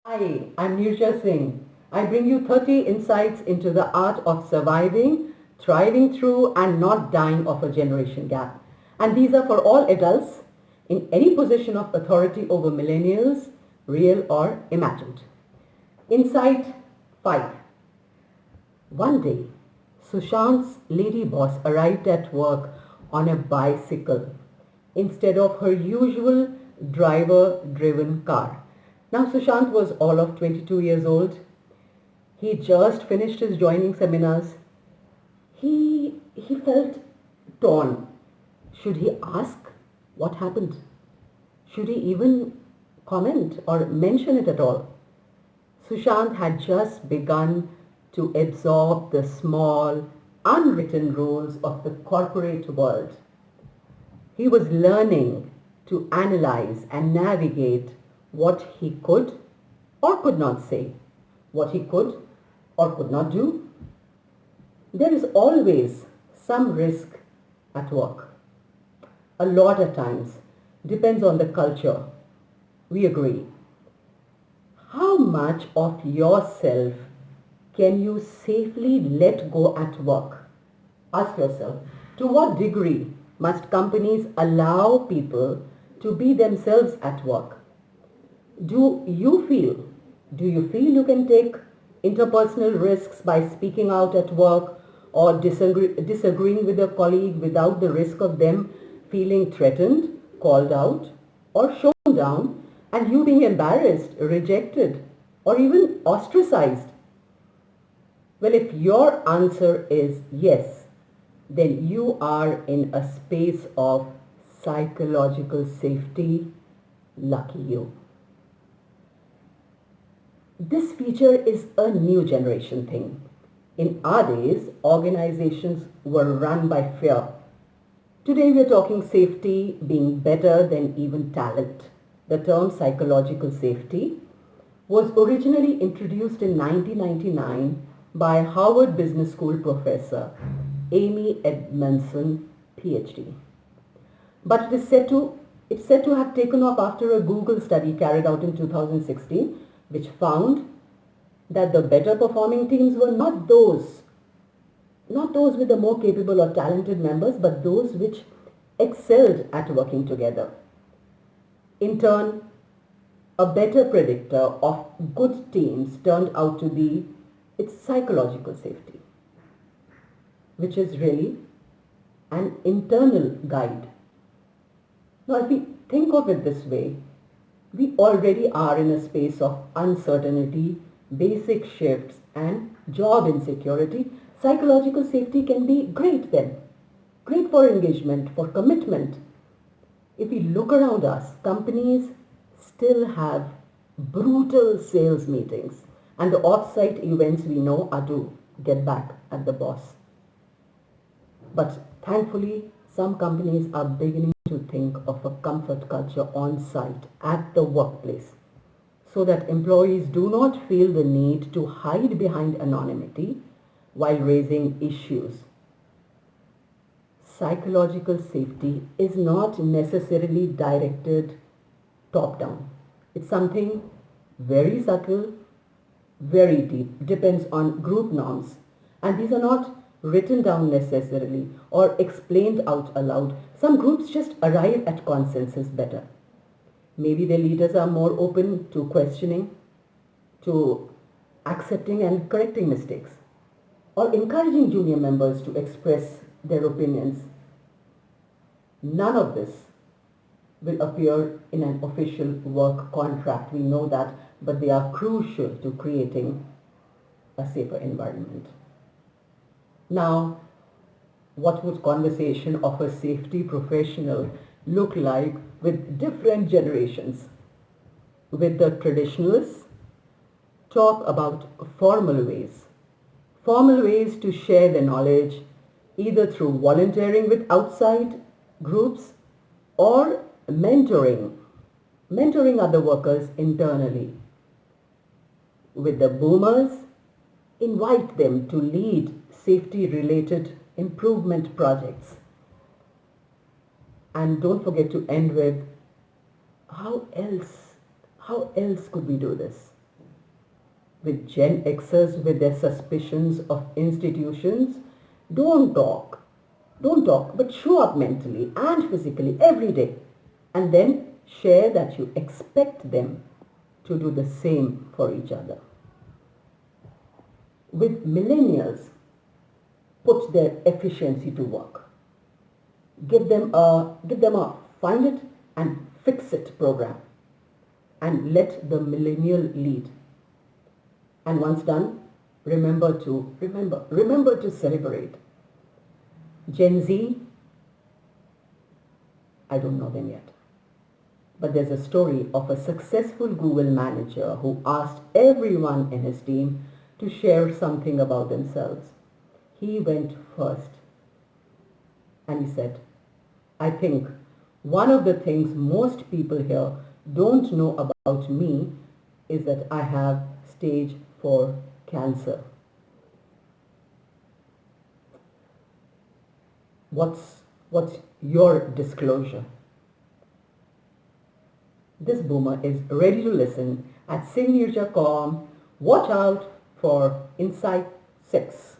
Hi, I'm Nirja Singh. I bring you 30 insights into the art of surviving, thriving through, and not dying of a generation gap. And these are for all adults in any position of authority over millennials, real or imagined. Insight 5. One day, Sushant's lady boss arrived at work on a bicycle instead of her usual driver-driven car. Now Sushant was all of 22 years old. He just finished his joining seminars. He felt torn. Should he ask what happened? Should he even comment or mention it at all? Sushant had just begun to absorb the small, unwritten rules of the corporate world. He was learning to analyze and navigate what he could or could not say, what he could or could not do. There is always some risk at work. A lot at times. Depends on the culture. We agree. How much of yourself can you safely let go at work? Ask yourself, to what degree must companies allow people to be themselves at work? Do you feel, do you feel you can take interpersonal risks by speaking out at work or disagreeing with a colleague without the risk of them feeling threatened, called out, or shown down, and you being embarrassed, rejected, or even ostracized? Well, if your answer is yes, then you are in a space of psychological safety. Lucky you. This feature is a new generation thing. In our days, organizations were run by fear. Today we are talking safety being better than even talent. The term psychological safety was originally introduced in 1999 by Harvard Business School professor Amy Edmondson, PhD. But it's said to have taken off after a Google study carried out in 2016, which found that the better performing teams were not those with the more capable or talented members, but those which excelled at working together. In turn, a better predictor of good teams turned out to be its psychological safety, which is really an internal guide. Now, if we think of it this way, we already are in a space of uncertainty, basic shifts, and job insecurity. Psychological safety can be great then. Great for engagement, for commitment. If we look around us, companies still have brutal sales meetings, and the off-site events we know are to get back at the boss. But thankfully, some companies are beginning to think of a comfort culture on site at the workplace so that employees do not feel the need to hide behind anonymity while raising issues. Psychological safety is not necessarily directed top down. It's something very subtle, very deep, depends on group norms. And these are not written down necessarily or explained out aloud. Some groups just arrive at consensus better. Maybe their leaders are more open to questioning, to accepting and correcting mistakes, or encouraging junior members to express their opinions. None of this will appear in an official work contract. We know that, but they are crucial to creating a safer environment. Now, what would conversation of a safety professional look like with different generations? With the traditionalists, talk about formal ways to share the knowledge, either through volunteering with outside groups or mentoring other workers internally. With the boomers, invite them to lead safety related improvement projects. And don't forget to end with how else could we do this? with Gen Xers with their suspicions of institutions. Don't talk. Don't talk, but show up mentally and physically every day. And then share that you expect them to do the same for each other. With millennials, put their efficiency to work. Give them a find it and fix it program, and let the millennial lead. And once done, remember to celebrate. Gen Z, I don't know them yet. But there's a story of a successful Google manager who asked everyone in his team to share something about themselves. He went first and he said, I think one of the things most people here don't know about me is that I have stage 4 cancer. What's your disclosure? This boomer is ready to listen at Seenager.com. Watch out for Insight 6.